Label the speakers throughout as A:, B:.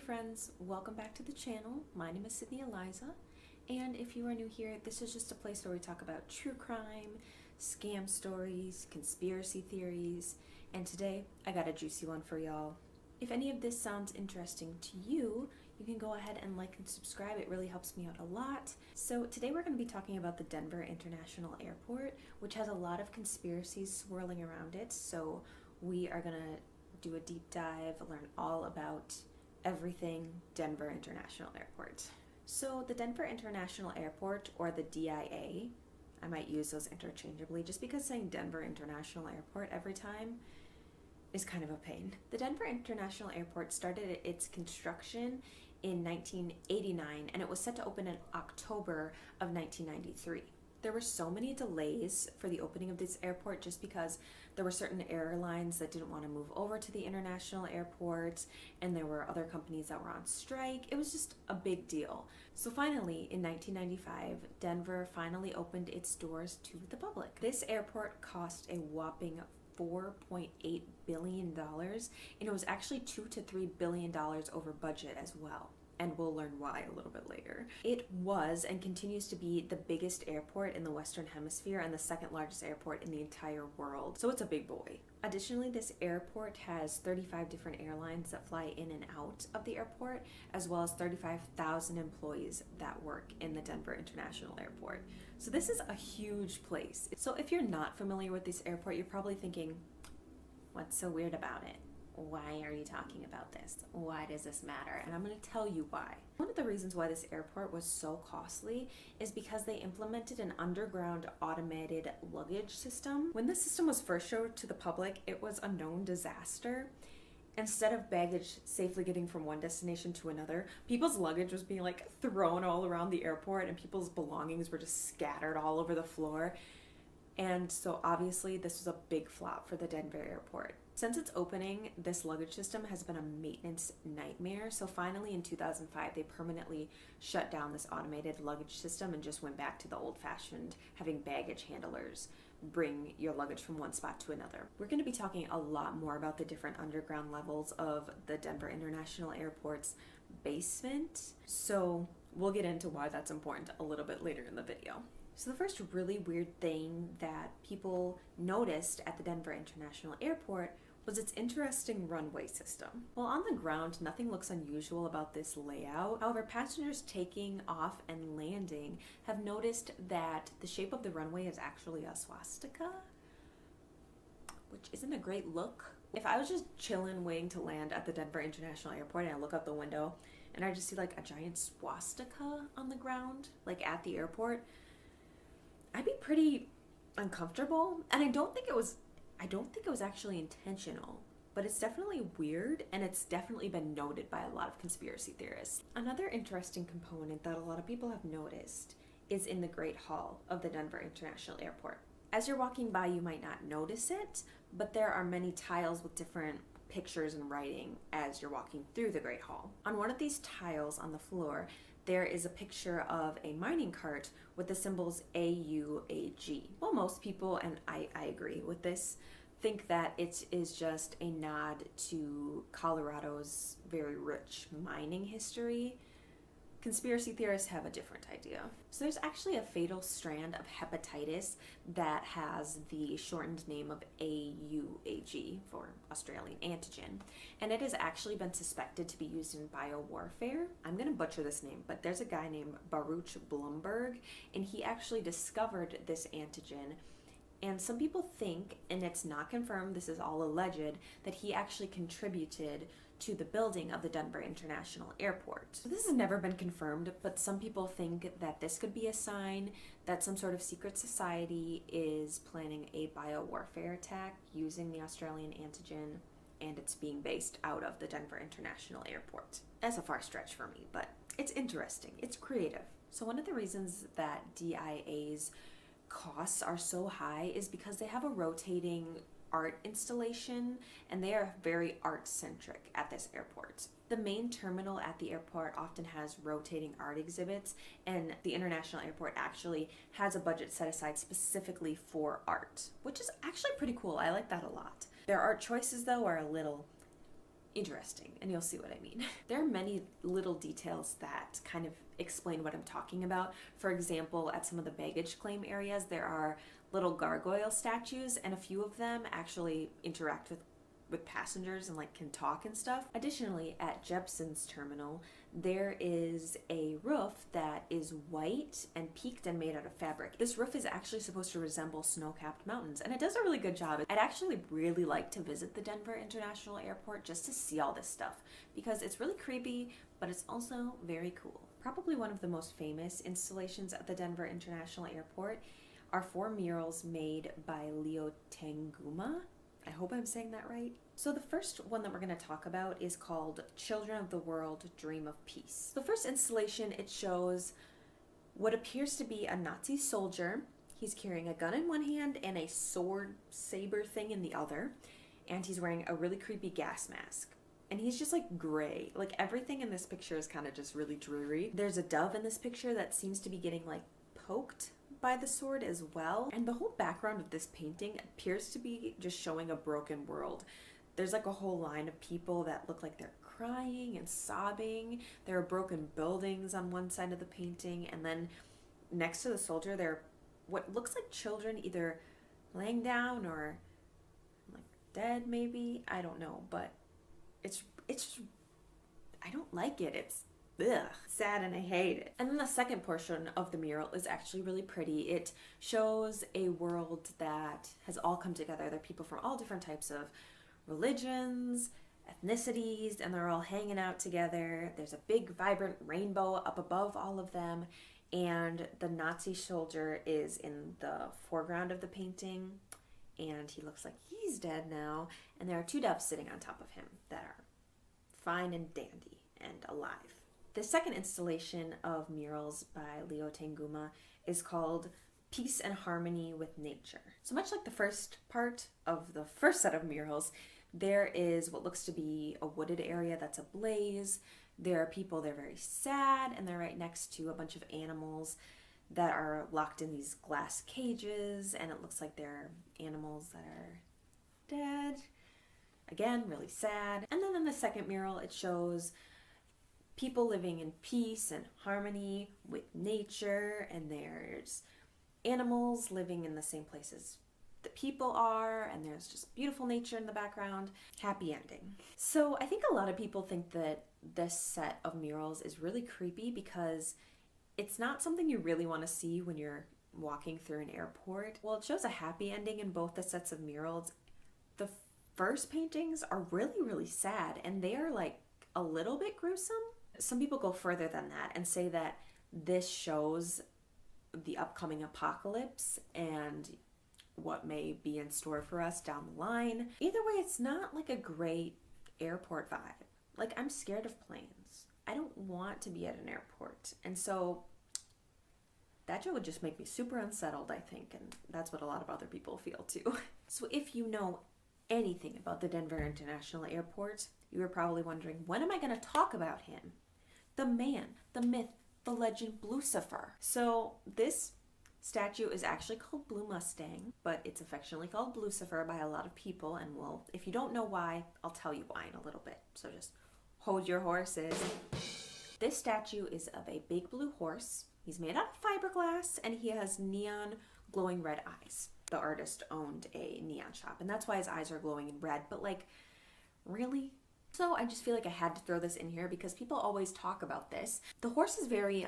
A: friends, welcome back to the channel. My name is Eliza, and if you are new here, this is just a place where we talk about true crime, scam stories, conspiracy theories, and today I got a juicy one for y'all. If any of this sounds interesting to you, you can go ahead and like and subscribe. It really helps me out a lot. So today we're going to be talking about the Denver International Airport, which has a lot of conspiracies swirling around it. So we are going to do a deep dive, learn all about everything Denver International Airport. So the Denver International Airport, or the DIA, I might use those interchangeably just because saying Denver International Airport every time is kind of a pain. The Denver International Airport started its construction in 1989 and it was set to open in October of 1993. There were so many delays for the opening of this airport just because there were certain airlines that didn't want to move over to the international airport, and there were other companies that were on strike. It was just a big deal. So finally, in 1995, Denver finally opened its doors to the public. This airport cost a whopping $4.8 billion, and it was actually $2 to $3 billion over budget as well. And we'll learn why a little bit later. It was and continues to be the biggest airport in the Western Hemisphere and the second largest airport in the entire world. So it's a big boy. Additionally, this airport has 35 different airlines that fly in and out of the airport, as well as 35,000 employees that work in the Denver International Airport. So this is a huge place. So if you're not familiar with this airport, you're probably thinking, what's so weird about it? Why are you talking about this? Why does this matter? And I'm going to tell you why. One of the reasons why this airport was so costly is because they implemented an underground automated luggage system. When this system was first showed to the public, it was a known disaster. Instead of baggage safely getting from one destination to another, people's luggage was being thrown all around the airport and people's belongings were just scattered all over the floor. And so obviously this was a big flop for the Denver airport. Since its opening, this luggage system has been a maintenance nightmare. So finally in 2005, they permanently shut down this automated luggage system and just went back to the old-fashioned having baggage handlers bring your luggage from one spot to another. We're going to be talking a lot more about the different underground levels of the Denver International Airport's basement. So we'll get into why that's important a little bit later in the video. So the first really weird thing that people noticed at the Denver International Airport was its interesting runway system. While on the ground, nothing looks unusual about this layout. However, passengers taking off and landing have noticed that the shape of the runway is actually a swastika, which isn't a great look. If I was just chilling waiting to land at the Denver International Airport and I look out the window and I just see a giant swastika on the ground, at the airport, I'd be pretty uncomfortable, and I don't think it was actually intentional, but it's definitely weird, and it's definitely been noted by a lot of conspiracy theorists. Another interesting component that a lot of people have noticed is in the Great Hall of the Denver International Airport. As you're walking by, you might not notice it, but there are many tiles with different pictures and writing as you're walking through the Great Hall. On one of these tiles on the floor, there is a picture of a mining cart with the symbols AUAG. Well, most people, and I agree with this, think that it is just a nod to Colorado's very rich mining history. Conspiracy theorists have a different idea. So there's actually a fatal strand of hepatitis that has the shortened name of AUAG for Australian antigen, and it has actually been suspected to be used in biowarfare. I'm going to butcher this name, but there's a guy named Baruch Blumberg, and he actually discovered this antigen. And some people think, and it's not confirmed, this is all alleged, that he actually contributed to the building of the Denver International Airport. So this has never been confirmed, but some people think that this could be a sign that some sort of secret society is planning a biowarfare attack using the Australian antigen, and it's being based out of the Denver International Airport. That's a far stretch for me, but it's interesting. It's creative. So one of the reasons that DIA's costs are so high is because they have a rotating art installation, and they are very art-centric at this airport. The main terminal at the airport often has rotating art exhibits, and the international airport actually has a budget set aside specifically for art, which is actually pretty cool. I like that a lot. Their art choices, though, are a little interesting, and you'll see what I mean. There are many little details that kind of explain what I'm talking about. For example, at some of the baggage claim areas, there are little gargoyle statues, and a few of them actually interact with passengers and like can talk and stuff. Additionally, at Jepson's terminal, there is a roof that is white and peaked and made out of fabric. This roof is actually supposed to resemble snow-capped mountains, and it does a really good job. I'd actually really like to visit the Denver International Airport just to see all this stuff, because it's really creepy, but it's also very cool. Probably one of the most famous installations at the Denver International Airport are 4 murals made by Leo Tanguma. I hope I'm saying that right. So the first one that we're going to talk about is called Children of the World Dream of Peace. The first installation, it shows what appears to be a Nazi soldier. He's carrying a gun in one hand and a sword saber thing in the other, and he's wearing a really creepy gas mask. And he's just like gray. Like everything in this picture is kind of just really dreary. There's a dove in this picture that seems to be getting like poked by the sword as well. And the whole background of this painting appears to be just showing a broken world. There's like a whole line of people that look like they're crying and sobbing. There are broken buildings on one side of the painting, and then next to the soldier there are what looks like children either laying down or like dead maybe. I don't know, but it's I don't like it. It's sad and I hate it. And then the second portion of the mural is actually really pretty. It shows a world that has all come together. There are people from all different types of religions, ethnicities, and they're all hanging out together. There's a big vibrant rainbow up above all of them, and the Nazi soldier is in the foreground of the painting, and he looks like he's dead now, and there are 2 doves sitting on top of him that are fine and dandy and alive. The second installation of murals by Leo Tanguma is called Peace and Harmony with Nature. So much like the first part of the first set of murals, there is what looks to be a wooded area that's ablaze. There are people, they're very sad, and they're right next to a bunch of animals that are locked in these glass cages, and it looks like they're animals that are dead. Again, really sad. And then in the second mural, it shows people living in peace and harmony with nature, and there's animals living in the same places the people are, and there's just beautiful nature in the background. Happy ending. So I think a lot of people think that this set of murals is really creepy because it's not something you really want to see when you're walking through an airport. Well, it shows a happy ending in both the sets of murals. The first paintings are really, really sad, and they are like a little bit gruesome. Some people go further than that and say that this shows the upcoming apocalypse and what may be in store for us down the line. Either way, it's not like a great airport vibe. Like, I'm scared of planes. I don't want to be at an airport. And so that would just make me super unsettled, I think, and that's what a lot of other people feel too. So if you know anything about the Denver International Airport, you were probably wondering, when am I going to talk about him? The man, the myth, the legend, Blucifer. So this statue is actually called Blue Mustang, but it's affectionately called Blucifer by a lot of people, and well, if you don't know why, I'll tell you why in a little bit. So just hold your horses. This statue is of a big blue horse. He's made out of fiberglass, and he has neon glowing red eyes. The artist owned a neon shop, and that's why his eyes are glowing in red, but like, really? So I just feel like I had to throw this in here because people always talk about this. The horse is very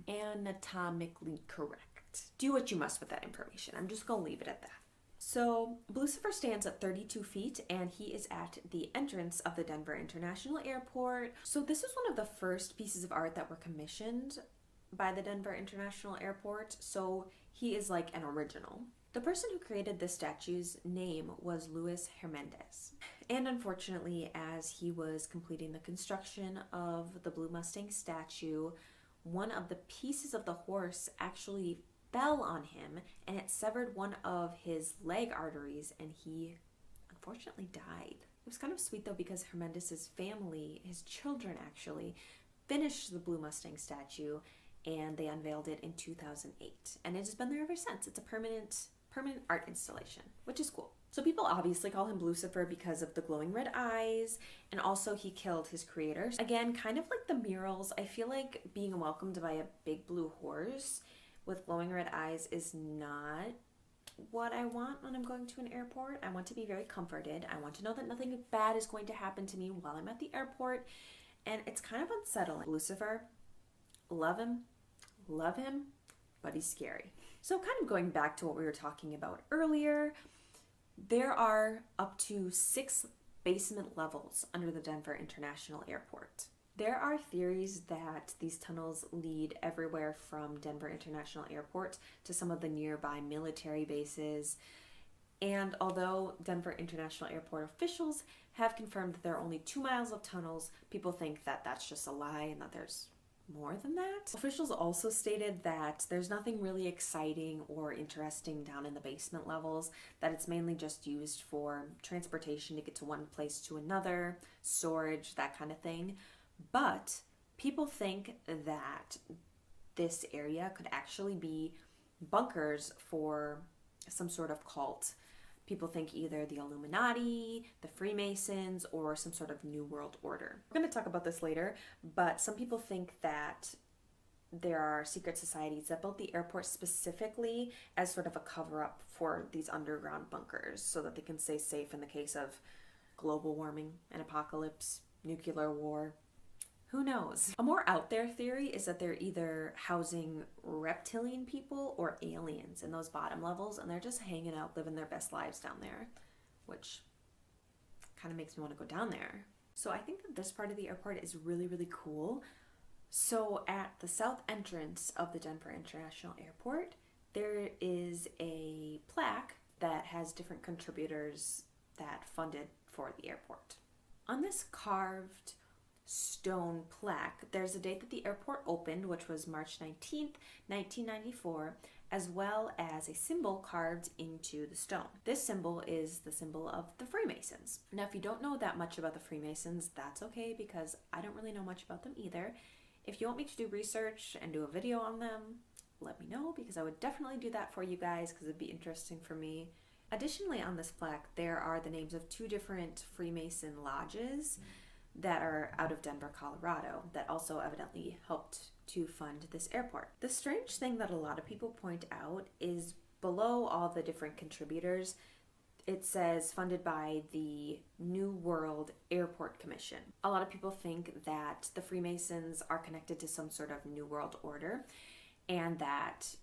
A: anatomically correct. Do what you must with that information. I'm just gonna leave it at that. So Blucifer stands at 32 feet, and he is at the entrance of the Denver International Airport. So this is one of the first pieces of art that were commissioned by the Denver International Airport, so he is like an original. The person who created this statue's name was Luis Hernandez. And unfortunately, as he was completing the construction of the Blue Mustang statue, one of the pieces of the horse actually fell on him, and it severed one of his leg arteries, and he unfortunately died. It was kind of sweet though, because Hernandez's family, his children actually, finished the Blue Mustang statue, and they unveiled it in 2008, and it has been there ever since. It's a permanent permanent art installation, which is cool. So people obviously call him Lucifer because of the glowing red eyes, and also he killed his creator. Again, kind of like the murals, I feel like being welcomed by a big blue horse with glowing red eyes is not what I want when I'm going to an airport. I want to be very comforted. I want to know that nothing bad is going to happen to me while I'm at the airport, and it's kind of unsettling. Lucifer, love him, but he's scary. So kind of going back to what we were talking about earlier, there are up to 6 basement levels under the Denver International Airport. There are theories that these tunnels lead everywhere from Denver International Airport to some of the nearby military bases. And although Denver International Airport officials have confirmed that there are only 2 miles of tunnels, people think that that's just a lie and that there's more than that. Officials also stated that there's nothing really exciting or interesting down in the basement levels, that it's mainly just used for transportation to get to one place to another, storage, that kind of thing. But people think that this area could actually be bunkers for some sort of cult. People think either the Illuminati, the Freemasons, or some sort of New World Order. We're going to talk about this later, but some people think that there are secret societies that built the airport specifically as sort of a cover-up for these underground bunkers so that they can stay safe in the case of global warming, an apocalypse, nuclear war. Who knows? A more out there theory is that they're either housing reptilian people or aliens in those bottom levels, and they're just hanging out, living their best lives down there, which kind of makes me want to go down there. So I think that this part of the airport is really, really cool. So at the south entrance of the Denver International Airport, there is a plaque that has different contributors that funded for the airport. On this carved stone plaque, there's a date that the airport opened, which was March 19th, 1994, as well as a symbol carved into the stone. This symbol is the symbol of the Freemasons. Now, if you don't know that much about the Freemasons, that's okay, because I don't really know much about them either. If you want me to do research and do a video on them, let me know, because I would definitely do that for you guys, because it'd be interesting for me. Additionally, on this plaque, there are the names of 2 different Freemason lodges that are out of Denver, Colorado, that also evidently helped to fund this airport. The strange thing that a lot of people point out is below all the different contributors, it says funded by the New World Airport Commission. A lot of people think that the Freemasons are connected to some sort of New World Order, and that,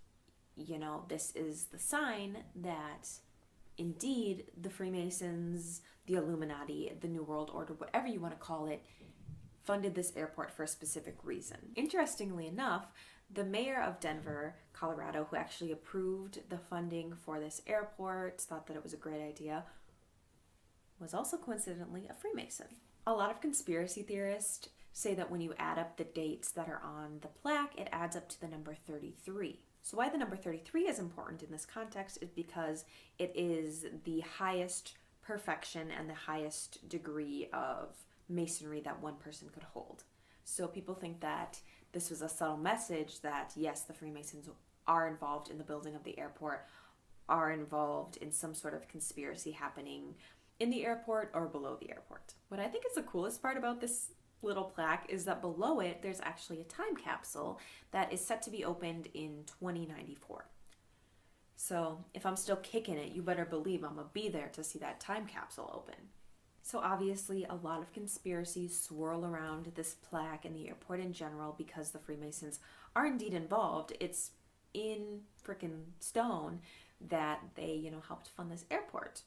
A: you know, this is the sign that indeed the Freemasons, the Illuminati, the New World Order, whatever you want to call it, funded this airport for a specific reason. Interestingly enough, the mayor of Denver, Colorado, who actually approved the funding for this airport, thought that it was a great idea, was also coincidentally a Freemason. A lot of conspiracy theorists say that when you add up the dates that are on the plaque, it adds up to the number 33. So why the number 33 is important in this context is because it is the highest perfection and the highest degree of masonry that one person could hold. So people think that this was a subtle message that, yes, the Freemasons are involved in the building of the airport, are involved in some sort of conspiracy happening in the airport or below the airport. What I think is the coolest part about this little plaque is that below it there's actually a time capsule that is set to be opened in 2094. So if I'm still kicking it, you better believe I'm gonna be there to see that time capsule open. So obviously a lot of conspiracies swirl around this plaque and the airport in general because the Freemasons are indeed involved. It's in frickin' stone that they, helped fund this airport.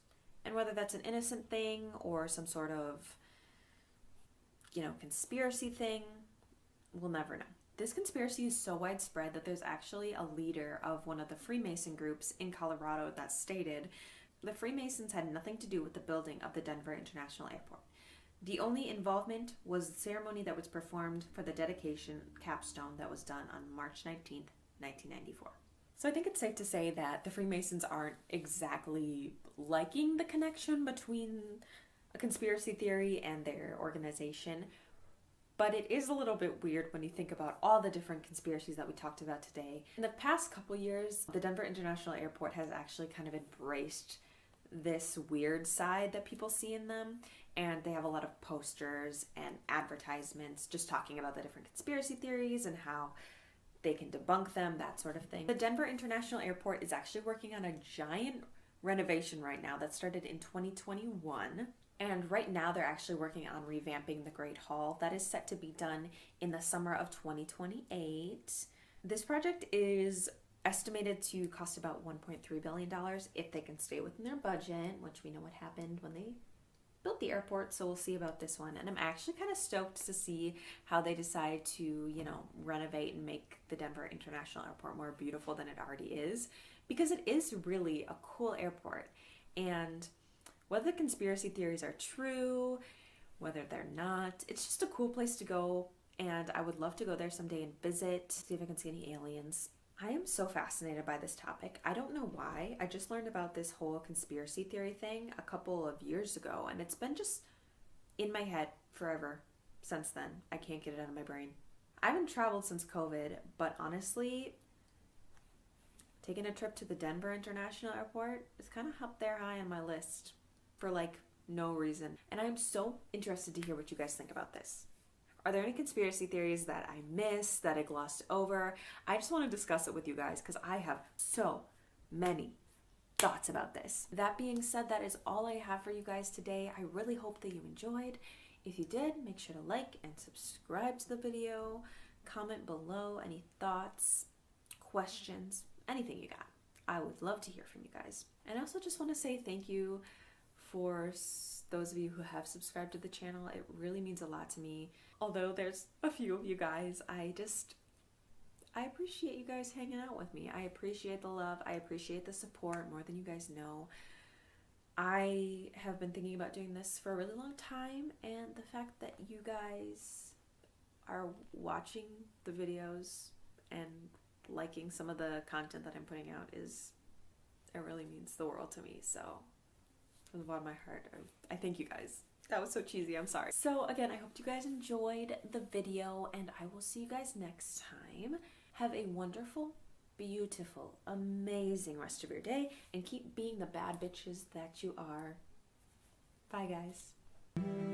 A: And whether that's an innocent thing or some sort of conspiracy thing, we'll never know. This conspiracy is so widespread that there's actually a leader of one of the Freemason groups in Colorado that stated the Freemasons had nothing to do with the building of the Denver International Airport. The only involvement was the ceremony that was performed for the dedication capstone that was done on March 19th, 1994. So I think it's safe to say that the Freemasons aren't exactly liking the connection between a conspiracy theory and their organization. but it is a little bit weird when you think about all the different conspiracies that we talked about today. In the past couple years, the Denver International Airport has actually kind of embraced this weird side that people see in them, and they have a lot of posters and advertisements just talking about the different conspiracy theories and how they can debunk them, that sort of thing. The Denver International Airport is actually working on a giant renovation right now that started in 2021. And right now they're actually working on revamping the Great Hall. That is set to be done in the summer of 2028. This project is estimated to cost about $1.3 billion if they can stay within their budget, which we know what happened when they built the airport, so we'll see about this one. And I'm actually kind of stoked to see how they decide to, renovate and make the Denver International Airport more beautiful than it already is, because it is really a cool airport. And whether the conspiracy theories are true, whether they're not, it's just a cool place to go, and I would love to go there someday and visit, see if I can see any aliens. I am so fascinated by this topic. I don't know why. I just learned about this whole conspiracy theory thing a couple of years ago, and it's been just in my head forever since then. I can't get it out of my brain. I haven't traveled since COVID, but honestly, taking a trip to the Denver International Airport is kind of up there high on my list for no reason. And I'm so interested to hear what you guys think about this. Are there any conspiracy theories that I missed, that I glossed over? I just want to discuss it with you guys because I have so many thoughts about this. That being said, that is all I have for you guys today. I really hope that you enjoyed. If you did, make sure to like and subscribe to the video. Comment below any thoughts, questions, anything you got. I would love to hear from you guys. And I also just want to say thank you for those of you who have subscribed to the channel. It really means a lot to me. Although there's a few of you guys, I appreciate you guys hanging out with me. I appreciate the love. I appreciate the support more than you guys know. I have been thinking about doing this for a really long time, and the fact that you guys are watching the videos and liking some of the content that I'm putting out it really means the world to me. So from the bottom of my heart, I thank you guys. That was so cheesy, I'm sorry. So again, I hope you guys enjoyed the video, and I will see you guys next time. Have a wonderful, beautiful, amazing rest of your day, and keep being the bad bitches that you are. Bye, guys.